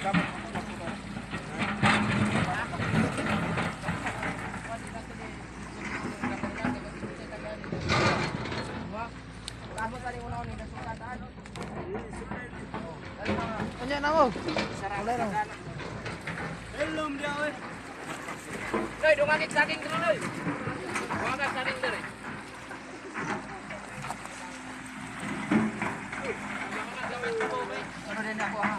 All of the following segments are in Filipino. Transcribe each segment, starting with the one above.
Kanya na mo. Sarang na. Belum dia weh. Doi, dongakik saking dulu doi. Dongakik saking dulu. Ano din ako ha.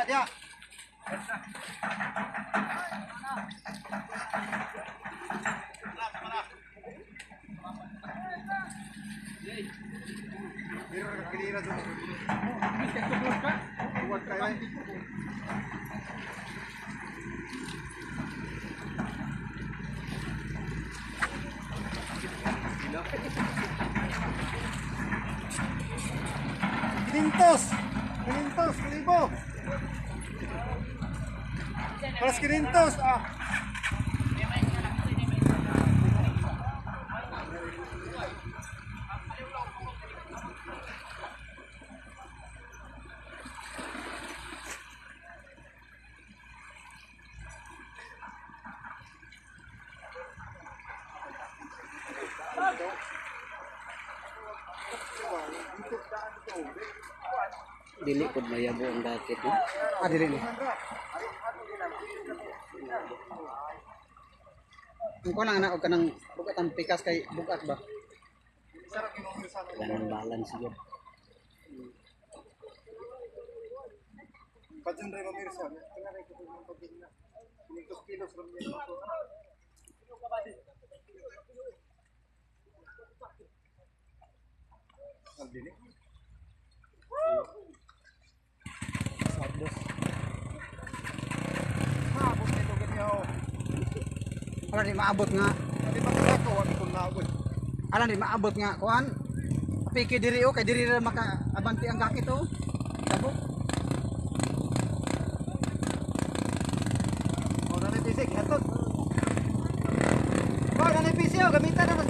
Dia. Kilintos, kilibo. Paras kilintos, ah. Dili ko mayabo ang dakit no. Dili ni. Ko lang na og kanang bugatan pikas kay bugat ba. Kailangan balance yun. Pajan ray mamirsa. Kailangan ko ng pagigna. 5 kilos ram niya. Dili. Maabot nito ganyo. Ala di maabot nga. Di ba ko wala ko naabot. Ala di maabot nga kuan. Piki diri o kay diri ra maka abanti ang gakit o. Dabo. O na pisik atot. O na pisik o gamitan na